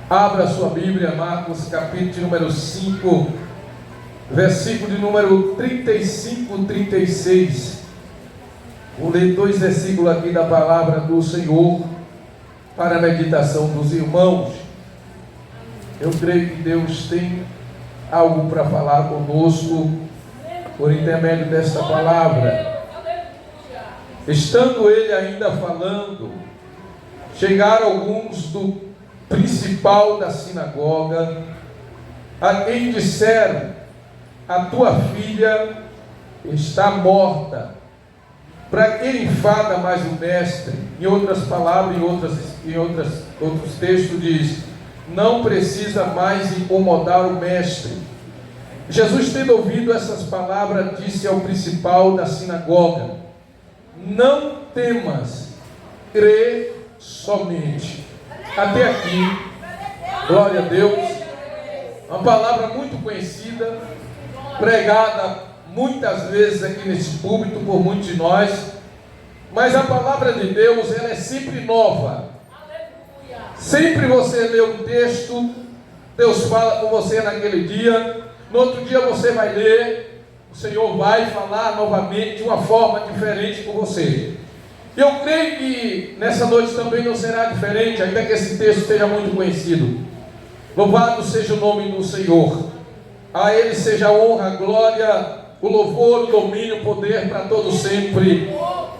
Abra sua Bíblia, Marcos capítulo de número 5, versículo de número 35 e 36. Vou ler 2 versículos aqui da palavra do Senhor para a meditação dos irmãos. Eu creio que Deus tem algo para falar conosco por intermédio desta palavra. Estando ele ainda falando, chegaram alguns do principal da sinagoga, a quem disseram: a tua filha está morta. Para que enfada mais o mestre? Em outras palavras, outros textos diz: não precisa mais incomodar o mestre. Jesus, tendo ouvido essas palavras, disse ao principal da sinagoga: não temas, crê somente. Até aqui, glória a Deus, uma palavra muito conhecida, pregada muitas vezes aqui nesse púlpito por muitos de nós, mas a palavra de Deus, ela é sempre nova. Sempre você lê um texto, Deus fala com você naquele dia, no outro dia você vai ler, o Senhor vai falar novamente de uma forma diferente com você. Eu creio que nessa noite também não será diferente, ainda que esse texto esteja muito conhecido. Louvado seja o nome do Senhor. A Ele seja a honra, a glória, o louvor, o domínio, o poder para todos sempre.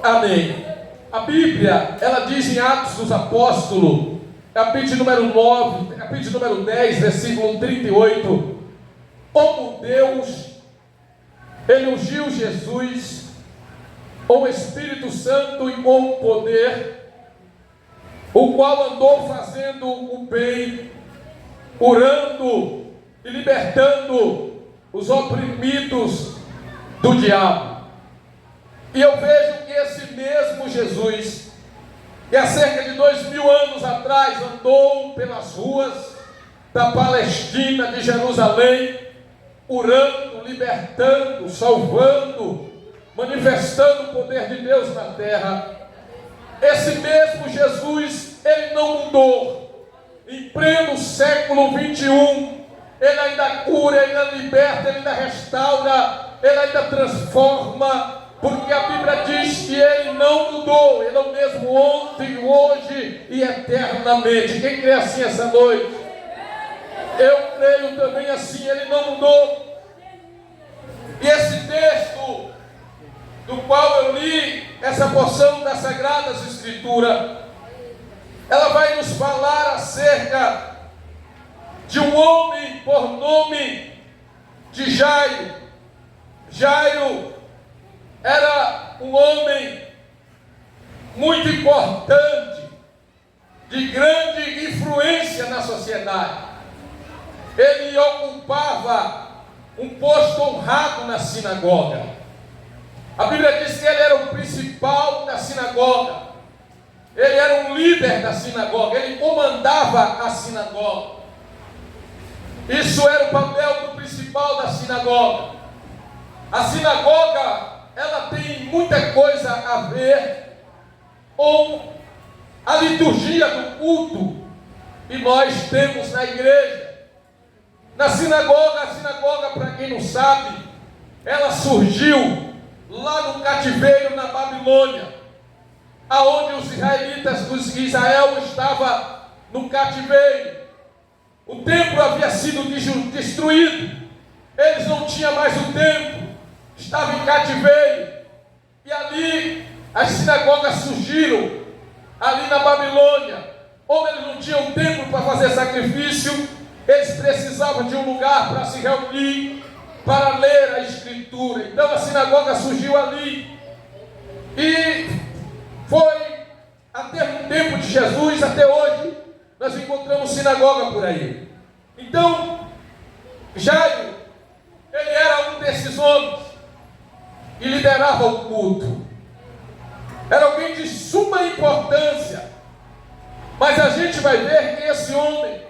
Amém. A Bíblia, ela diz em Atos dos Apóstolos, capítulo número 9, capítulo número 10, versículo 38, como Deus, Ele ungiu Jesus com o Espírito Santo e com o poder, o qual andou fazendo o bem, curando e libertando os oprimidos do diabo. E eu vejo que esse mesmo Jesus, que há cerca de 2000 anos atrás andou pelas ruas da Palestina, de Jerusalém, curando, libertando, salvando, manifestando o poder de Deus na terra. Esse mesmo Jesus, ele não mudou. Em pleno século 21, ele ainda cura, ele ainda liberta, ele ainda restaura, ele ainda transforma, porque a Bíblia diz que ele não mudou. Ele é o mesmo ontem, hoje e eternamente. Quem crê assim essa noite? Eu creio também assim, ele não mudou. E esse texto do qual eu li, essa porção das Sagradas Escrituras, ela vai nos falar acerca de um homem por nome de Jairo. Jairo era um homem muito importante, de grande influência na sociedade. Ele ocupava um posto honrado na sinagoga. A Bíblia diz que ele era o principal da sinagoga. Ele era um líder da sinagoga. Ele comandava a sinagoga. Isso era o papel do principal da sinagoga. A sinagoga, ela tem muita coisa a ver com a liturgia do culto que nós temos na igreja. Na sinagoga, a sinagoga, para quem não sabe, ela surgiu lá no cativeiro na Babilônia, aonde os israelitas de Israel estavam no cativeiro. O templo havia sido destruído, eles não tinham mais o templo, estavam em cativeiro, e ali as sinagogas surgiram, ali na Babilônia, onde eles não tinham templo para fazer sacrifício, eles precisavam de um lugar para se reunir, para ler a Escritura. Então a sinagoga surgiu ali, e foi até o tempo de Jesus, até hoje, nós encontramos sinagoga por aí. Então, Jairo, ele era um desses homens que liderava o culto. Era alguém de suma importância. Mas a gente vai ver que esse homem,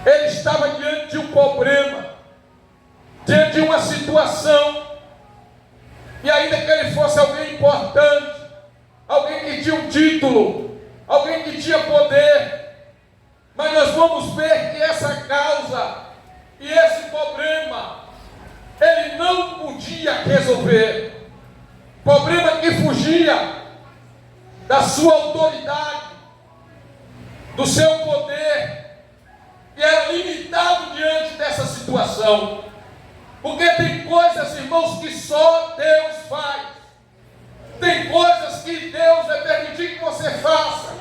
ele estava diante de um problema, diante de uma situação, e ainda que ele fosse alguém importante, alguém que tinha um título, alguém que tinha poder, vamos ver que essa causa e esse problema, ele não podia resolver. Problema que fugia da sua autoridade, do seu poder, e era limitado diante dessa situação. Porque tem coisas, irmãos, que só Deus faz. Tem coisas que Deus vai permitir que você faça.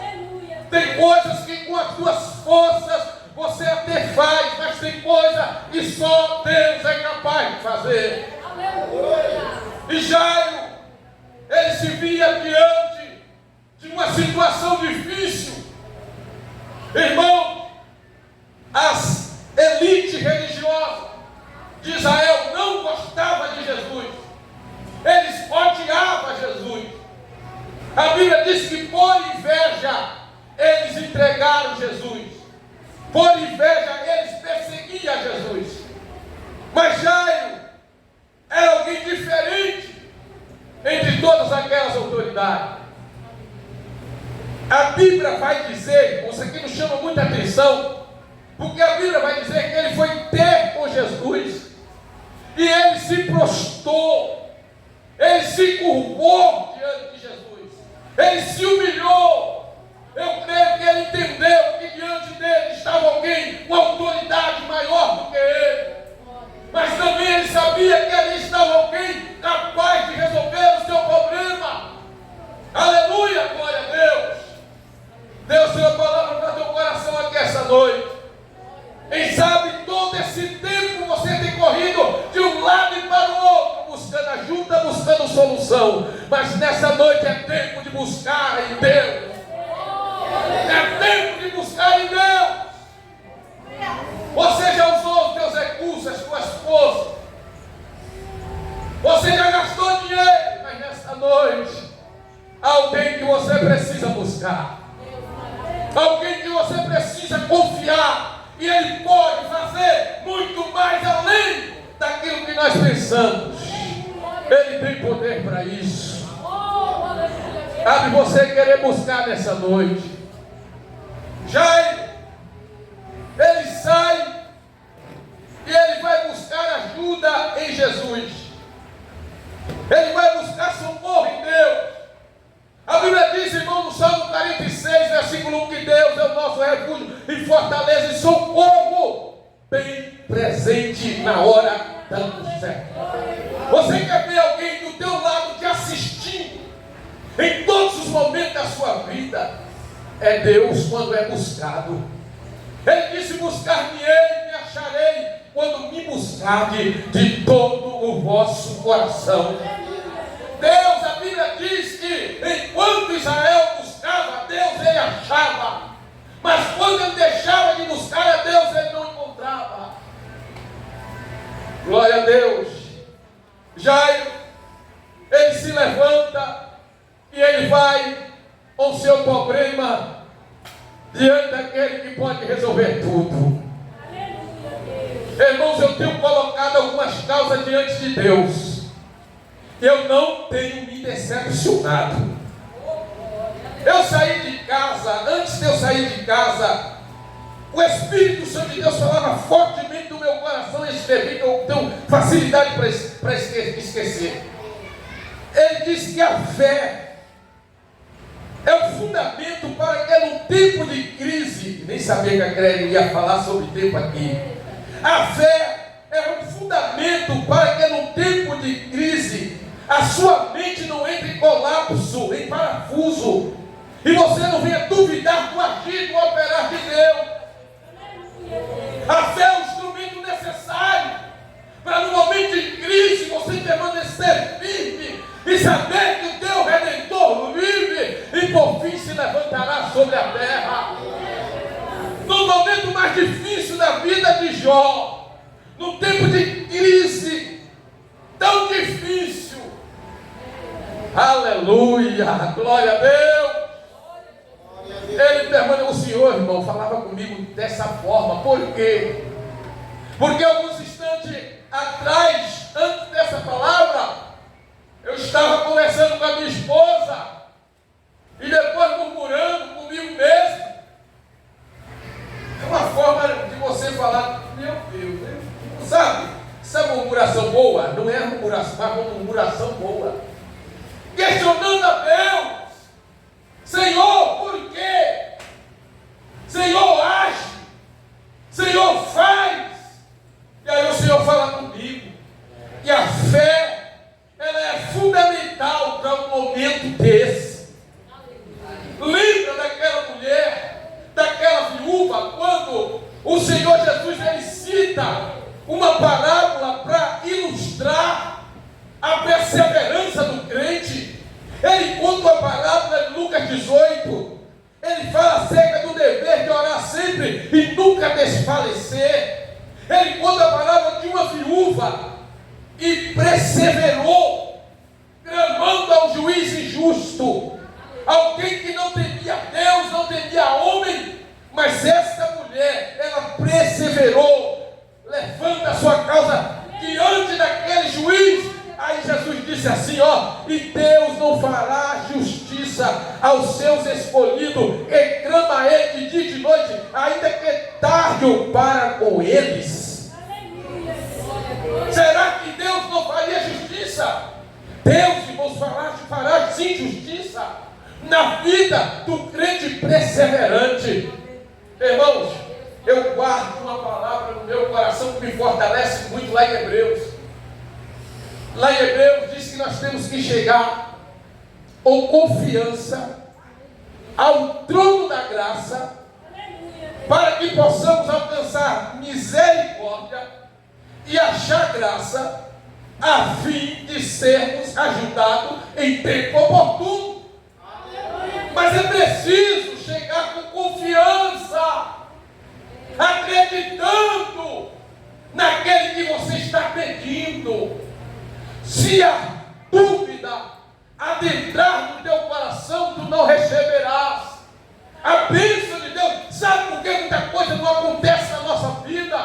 Tem coisas que com as suas forças você até faz, mas tem coisa que só Deus é capaz de fazer. E Jairo, ele se via diante de uma situação difícil. Irmão, as elites religiosas de Israel não gostavam de Jesus. Eles odiavam Jesus. A Bíblia diz que por inveja eles entregaram Jesus. Por inveja eles perseguiam Jesus. Mas Jairo era alguém diferente entre todas aquelas autoridades. A Bíblia vai dizer, isso aqui nos chama muita atenção, porque a Bíblia vai dizer que ele foi ter com Jesus e ele se prostrou, ele se curvou diante de Jesus, ele se humilhou. Eu creio que ele entendeu que diante dele estava alguém com autoridade maior do que ele, mas também ele sabia que ali estava alguém capaz de resolver o seu problema. Aleluia, glória a Deus. Deus, Senhor, palavra para teu coração aqui essa noite. Quem sabe todo esse tempo você tem corrido de um lado e para o outro, buscando ajuda, buscando solução. Mas nessa noite é tempo de buscar em Deus. É tempo de buscar em Deus. Você já usou os teus recursos, as tuas forças. Você já gastou dinheiro, mas nessa noite há alguém que você precisa buscar. Alguém que você precisa confiar, e Ele pode fazer muito mais além daquilo que nós pensamos. Ele tem poder para isso. Cabe você querer buscar nessa noite. Jairo, ele sai e ele vai buscar ajuda em Jesus. Ele vai buscar socorro em Deus. A Bíblia diz, irmão, no Salmo 46, versículo 1, que Deus é o nosso refúgio e fortaleza e socorro bem presente na hora da angústia. Você quer ver alguém do teu lado te assistindo em todos os momentos da sua vida? É Deus quando é buscado. Ele disse: buscar-me-ei e me acharei quando me buscarde de todo o vosso coração. Deus, a Bíblia diz que enquanto Israel buscava, Deus ele achava. Mas quando ele deixava de buscar a Deus, ele não encontrava. Glória a Deus. Jairo, ele se levanta e ele vai com o seu problema diante daquele que pode resolver tudo. Irmãos, eu tenho colocado algumas causas diante de Deus. Eu não tenho me decepcionado. Eu saí de casa, antes de eu sair de casa, o Espírito Santo de Deus falava fortemente no meu coração e escrevi, que eu tenho facilidade para esquecer. Ele disse que a fé é o fundamento para que num tempo de crise, nem sabia que a Clélia ia falar sobre tempo aqui. A fé é um fundamento para que num tempo de crise a sua mente não entre em colapso, em parafuso, e você não venha duvidar do agir, do operar de Deus. A fé é o instrumento necessário para no momento de crise você permanecer firme e saber que o teu Redentor vive e por fim se levantará sobre a terra. No momento mais difícil da vida de Jó, no tempo de crise tão difícil, aleluia, glória a Deus. Ele permaneceu, o Senhor, irmão, falava comigo dessa forma. Por quê? Porque alguns instantes atrás, antes dessa palavra, eu estava conversando com a minha esposa e depois murmurando comigo mesmo. É uma forma murmuração boa, não é murmuração, mas uma murmuração boa, questionando a Deus: Senhor, por quê? Senhor, age, Senhor, faz. E aí o Senhor fala comigo. E a fé, ela é fundamental para um momento desse. Lembra daquela mulher, daquela viúva, quando o Senhor Jesus ele cita uma parábola para ilustrar a perseverança do crente. Ele conta a parábola de Lucas 18. Ele fala acerca do dever de orar sempre e nunca desfalecer. Ele conta a parábola de uma viúva e perseverou, clamando ao juiz injusto, alguém que não temia Deus, não temia homem, mas essa mulher, ela perseverou, levanta a sua causa diante daquele juiz. Aí Jesus disse assim, e Deus não fará justiça aos seus escolhidos, e clama a ele de dia e de noite, ainda que tarde ou para com eles. Será que Deus não faria justiça? Deus, irmãos, fará sim justiça na vida do crente perseverante. Irmãos, eu guardo uma palavra no meu coração que me fortalece muito lá em Hebreus. Lá em Hebreus diz que nós temos que chegar com confiança ao trono da graça, para que possamos alcançar misericórdia e achar graça, a fim de sermos ajudados em tempo oportuno. Mas é preciso chegar com confiança, acreditando naquele que você está pedindo. Se a dúvida adentrar no teu coração, tu não receberás a bênção de Deus. Sabe por que muita coisa não acontece na nossa vida?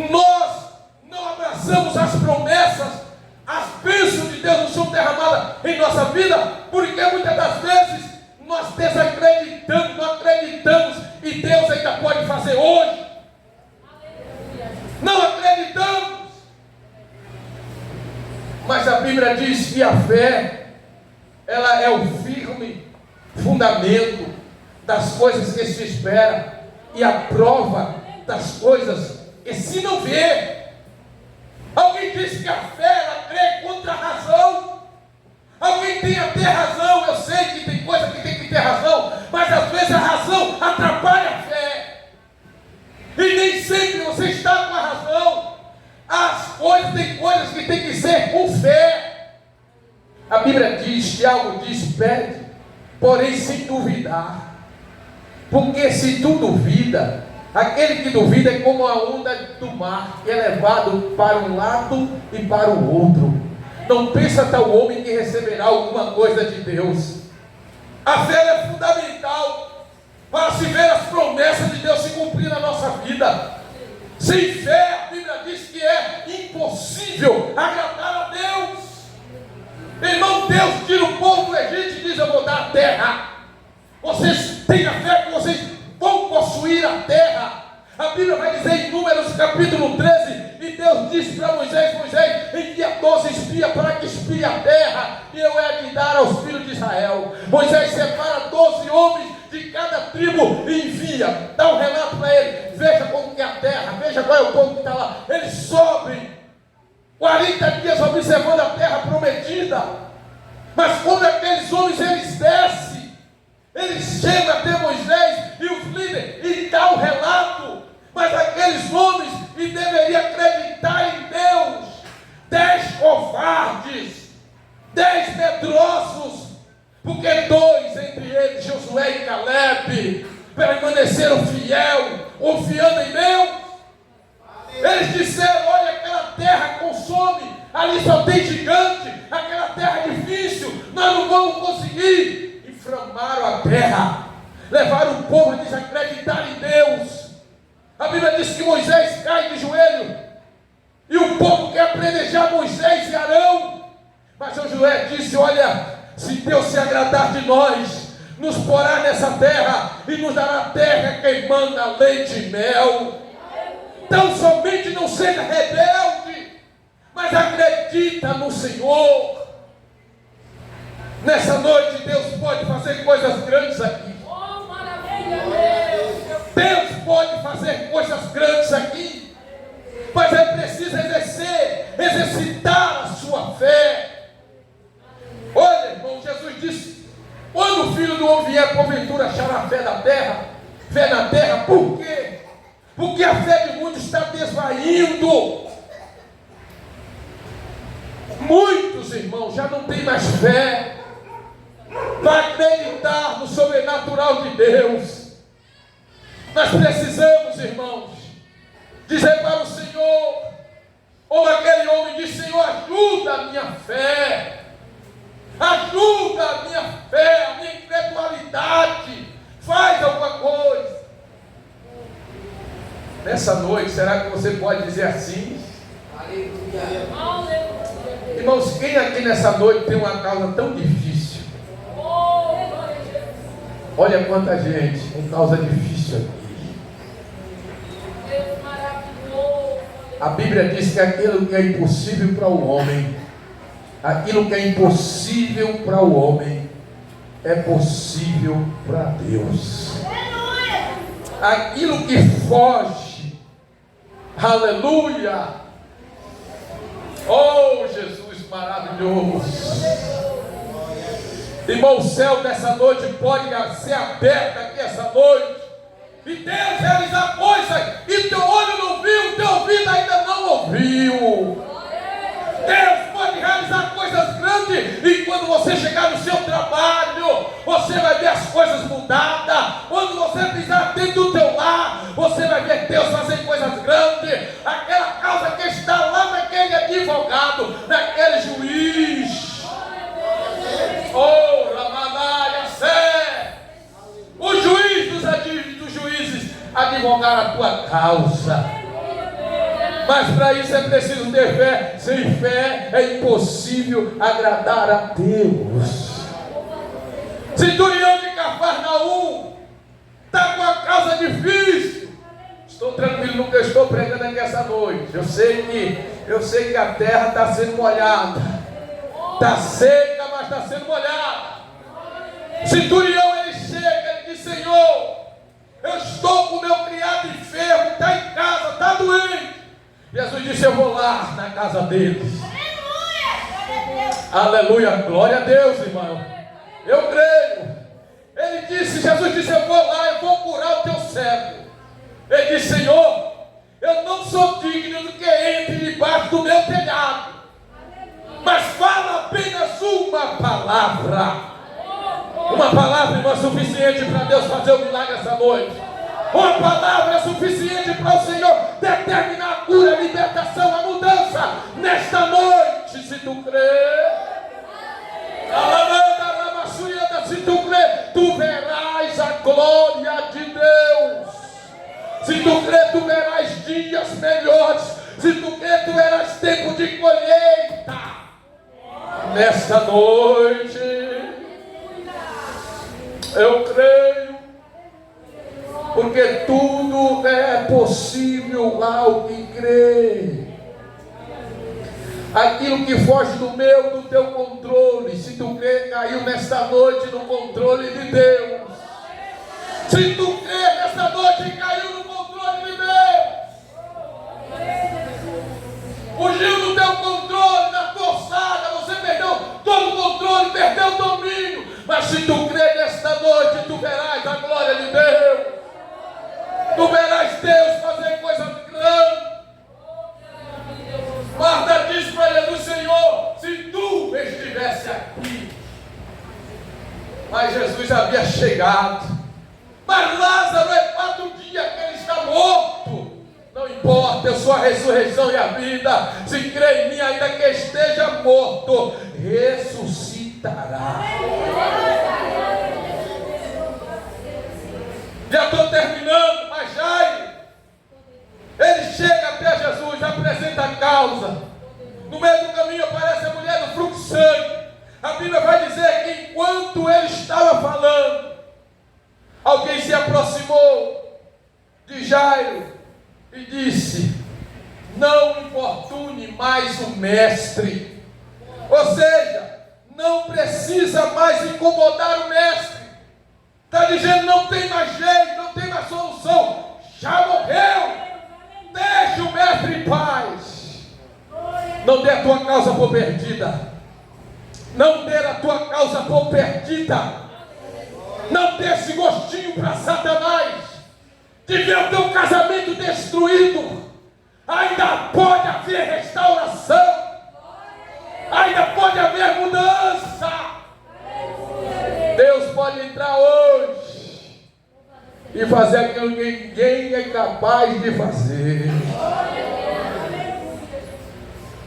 Nós não abraçamos as promessas, as bênçãos de Deus não são derramadas em nossa vida, porque muitas das vezes nós desacreditamos, não acreditamos, e Deus ainda pode fazer hoje. Não acreditamos. Mas a Bíblia diz que a fé, ela é o firme fundamento das coisas que se espera e a prova das coisas que se não vê. Alguém disse que a fé, ela crê contra a razão. Alguém tem até razão. Eu sei que tem coisa que tem que ter razão, mas às vezes a razão atrapalha a fé. E nem sempre você está com a razão. Tem coisas que tem que ser com fé. A Bíblia diz, Tiago diz, pede, porém sem duvidar. Porque se tu duvida, aquele que duvida é como a onda do mar, que é levado para um lado e para o outro. Não pensa tal homem que receberá alguma coisa de Deus. A fé é fundamental para se ver as promessas de Deus se cumprir na nossa vida. Sem fé, a Bíblia diz que é impossível agradar a Deus. Irmão, Deus tira o povo do Egito e diz: eu vou dar a terra. Vocês têm a fé que vocês vão possuir a terra. A Bíblia vai dizer em Números capítulo 13, e Deus disse para Moisés: Moisés, envia 12 espias para que espie a terra, e eu hei de dar aos filhos de Israel. Moisés separa 12 homens de cada tribo e envia, dá um relato para ele: veja como que é a terra, veja qual é o povo que está lá. Eles sobem 40 dias observando a terra prometida, mas quando aqueles homens eles descem, eles chegam até Moisés e os líderes e dá o relato, mas aqueles homens que deveriam acreditar em Deus, 10 covardes, 10 medrosos, porque 2 entre eles, Josué e Caleb, permaneceram fiel, confiando em Deus. Eles disseram: olha, aquela terra consome, ali só tem gigante, aquela terra é difícil, nós não vamos conseguir. Inflamaram a terra, levaram o povo a desacreditar em Deus. A Bíblia diz que Moisés cai de joelho, e o povo quer apedrejar Moisés e Arão. Mas Josué disse: olha, se Deus se agradar de nós, nos porá nessa terra e nos dará terra que manda leite e mel. Então somente não seja rebelde, mas acredita no Senhor. Nessa noite Deus pode fazer coisas grandes aqui. Oh, maravilha, Deus! Deus pode fazer coisas grandes aqui, mas é preciso exercitar a sua fé. Olha, irmão, Jesus disse: quando o Filho do Homem vier, porventura achará fé na terra. Por quê? Porque a fé de muitos está desvaindo. Muitos, irmãos, já não têm mais fé para acreditar no sobrenatural de Deus. Nós precisamos, irmãos, dizer para o Senhor, ou aquele homem diz: Senhor, ajuda a minha fé, ajuda a minha fé, a minha incredulidade, faz alguma coisa. Nessa noite, será que você pode dizer assim? Aleluia. Irmãos, quem aqui nessa noite tem uma causa tão difícil? Olha quanta gente com causa difícil aqui. Deus maravilhoso. A Bíblia diz que aquilo que é impossível para o homem, aquilo que é impossível para o homem, é possível para Deus. Aquilo que foge, aleluia, oh Jesus maravilhoso. Irmão, o céu dessa noite pode ser aberto aqui essa noite, e Deus realizar coisas, e teu olho não viu, teu ouvido ainda não ouviu. Deus pode realizar coisas grandes, e quando você chegar no seu trabalho, você vai ver as coisas mudadas. Quando você pisar dentro do teu lar, você vai ver Deus fazer coisas grandes. Aquela causa que está lá naquele advogado, naquele juiz, oh, Ramanaya, Sé, o juiz dos juízes advogar a tua causa. Mas para isso é preciso ter fé. Sem fé é impossível agradar a Deus. Centurião de Cafarnaum está com a causa difícil. Estou tranquilo no que eu estou pregando aqui essa noite. Eu sei que a terra está sendo molhada. Está seca, mas está sendo molhada. Centurião, ele chega e diz: Senhor, eu estou com o meu criado enfermo, está em casa, está doente. Jesus disse: eu vou lá na casa deles. Aleluia, glória a Deus, irmão. Eu creio. Ele disse, Jesus disse: eu vou lá, eu vou curar o teu servo. Ele disse: Senhor, eu não sou digno do que entre debaixo do meu telhado, mas fala apenas uma palavra. Uma palavra, irmão, é suficiente para Deus fazer o milagre essa noite. Uma palavra é suficiente para o Senhor determinar a cura, a libertação, a mudança nesta noite, se tu crer. Se tu crer, tu verás a glória de Deus. Se tu crer, tu verás dias melhores. Se tu crer, tu verás tempo de colheita. Nesta noite, eu creio, porque tudo é possível ao que crê. Aquilo que foge do meu, do teu controle, se tu crê, caiu nesta noite no controle de Deus. Se tu crê, nesta noite caiu no controle de Deus. Fugiu do teu controle, da forçada, você perdeu todo o controle, perdeu o domínio. Mas se tu crê, nesta noite tu verás a glória de Deus. Tu verás Deus fazer coisas grandes. Marta disse para Jesus: Senhor, se tu estivesse aqui. Mas Jesus havia chegado. Mas Lázaro é 4 dias que ele está morto. Não importa, eu sou a ressurreição e a vida. Se crê em mim, ainda que esteja morto, ressuscitará. Já estou terminando, mas Jairo, ele chega até Jesus, apresenta a causa. No meio do caminho aparece a mulher do fluxo de sangue. A Bíblia vai dizer que enquanto ele estava falando, alguém se aproximou de Jairo e disse: não importune mais o mestre. Ou seja, não precisa mais incomodar o mestre. Está dizendo, não tem mais jeito, não tem mais solução, já morreu. Deixe o mestre em paz. Não dê a tua causa por perdida. Não dê a tua causa por perdida. Não dê esse gostinho para Satanás de ver o teu casamento destruído. Ainda pode haver restauração. Ainda pode haver mudança. Deus pode entrar hoje e fazer aquilo que ninguém é capaz de fazer.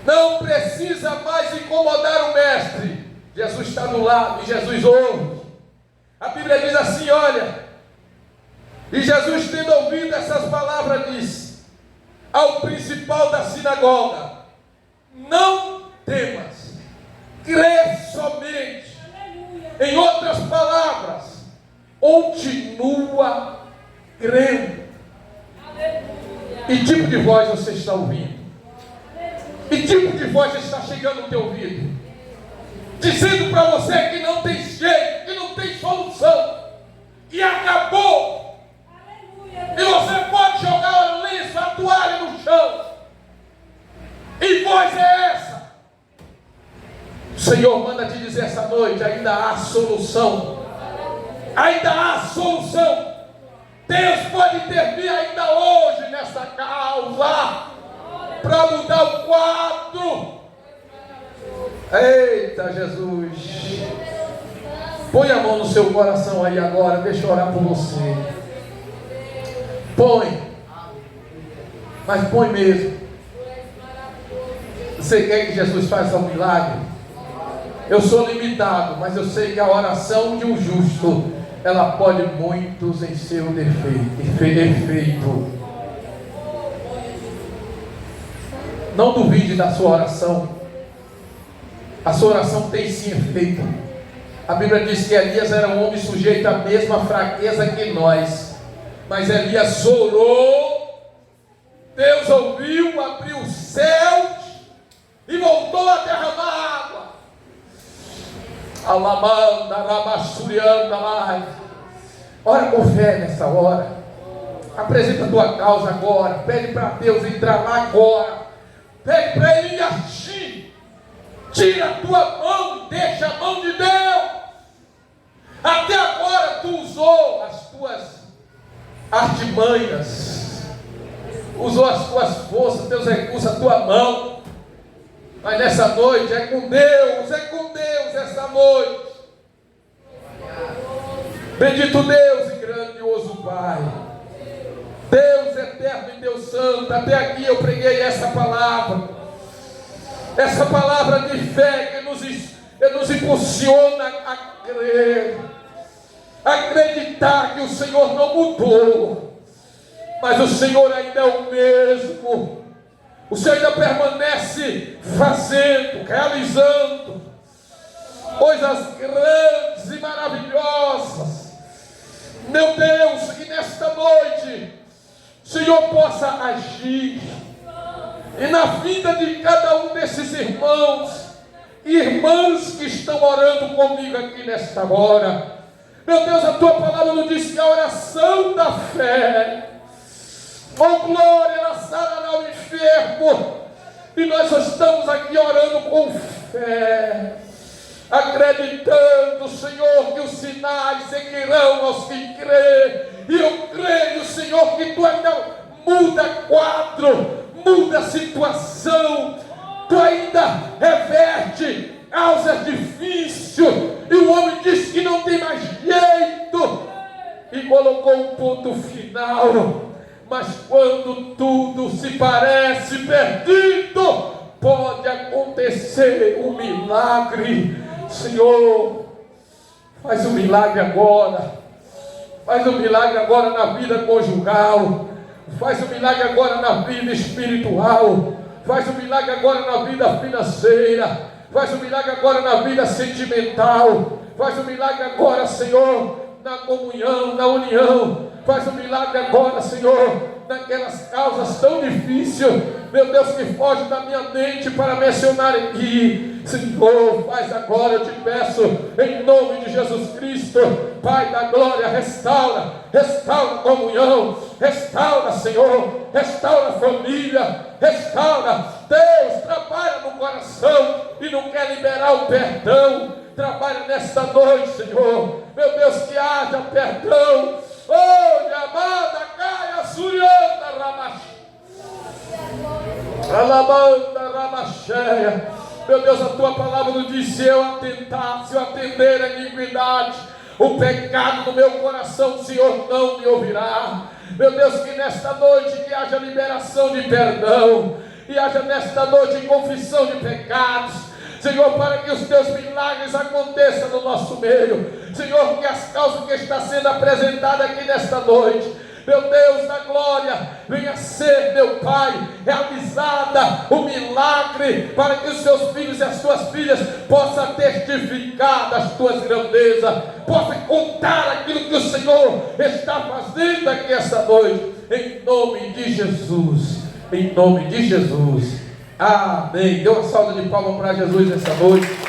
Não precisa mais incomodar o mestre. Jesus está do lado e Jesus ouve. A Bíblia diz assim, olha, e Jesus, tendo ouvido essas palavras, disse ao principal da sinagoga: não temas, crê somente. Em outras palavras, continua crendo. Que tipo de voz você está ouvindo? Que tipo de voz está chegando no teu ouvido? Dizendo para você que não tem jeito, que não tem solução, que acabou. E você pode jogar o lenço, a toalha no chão. E voz é essa? O Senhor manda te dizer essa noite: ainda há solução. Ainda há solução. Deus pode intervir ainda hoje nessa causa para mudar o quadro. Eita Jesus. Põe a mão no seu coração aí agora. Deixa eu orar por você. Põe. Mas põe mesmo. Você quer que Jesus faça um milagre? Eu sou limitado, mas eu sei que a oração de um justo, ela pode muitos em seu efeito. Não duvide da sua oração. A sua oração tem sim efeito. A Bíblia diz que Elias era um homem sujeito à mesma fraqueza que nós, mas Elias orou, Deus ouviu, abriu os céus e voltou a derramar água. Alamanda, rabassurianda lá. Ora com fé nessa hora. Apresenta a tua causa agora. Pede para Deus entrar lá agora. Pede para Ele agir. Tira a tua mão, deixa a mão de Deus. Até agora tu usou as tuas artimanhas, usou as tuas forças, teus recursos, a tua mão. Mas nessa noite é com Deus essa noite. Bendito Deus e grandioso Pai, Deus eterno e Deus santo. Até aqui eu preguei essa palavra de fé que nos impulsiona a crer, acreditar que o Senhor não mudou, mas o Senhor ainda é o mesmo. O Senhor ainda permanece fazendo, realizando coisas grandes e maravilhosas. Meu Deus, que nesta noite o Senhor possa agir e na vida de cada um desses irmãos e irmãs que estão orando comigo aqui nesta hora. Meu Deus, a tua palavra nos diz que a oração da fé, oh glória, ela sarará o enfermo. E nós estamos aqui orando com fé, acreditando, Senhor, que os sinais seguirão aos que crêem. E eu creio, Senhor, que tu ainda muda quadro, muda situação, tu ainda reverte causas difíceis. E o homem disse que não tem mais jeito e colocou um ponto final. Mas quando tudo se parece perdido, pode acontecer um milagre. Senhor, faz um milagre agora. Faz um milagre agora na vida conjugal. Faz um milagre agora na vida espiritual. Faz um milagre agora na vida financeira. Faz um milagre agora na vida sentimental. Faz um milagre agora, Senhor, na comunhão, na união. Faz um milagre agora, Senhor, naquelas causas tão difíceis. meu Deus, que foge da minha mente para mencionar aqui. Senhor, faz agora, eu te peço, em nome de Jesus Cristo, Pai da glória, restaura a comunhão, restaura, Senhor, restaura a família, restaura. Deus, trabalha no coração e não quer liberar o perdão. Trabalha nesta noite, Senhor, meu Deus, que haja perdão. Oh, amada, caia, surianda, ramacha. Alabanda, ramacheia. Meu Deus, a tua palavra nos diz: se eu atender a iniquidade, o pecado do meu coração, o Senhor não me ouvirá. Meu Deus, que nesta noite que haja liberação de perdão, e haja nesta noite confissão de pecados, Senhor, para que os teus milagres aconteçam no nosso meio. Senhor, que as causas que está sendo apresentada aqui nesta noite, meu Deus da glória, venha ser, meu Pai, realizada o milagre, para que os seus filhos e as suas filhas possam testificar das tuas grandezas, possam contar aquilo que o Senhor está fazendo aqui esta noite, em nome de Jesus, em nome de Jesus, amém. Dê uma salva de palmas para Jesus essa noite.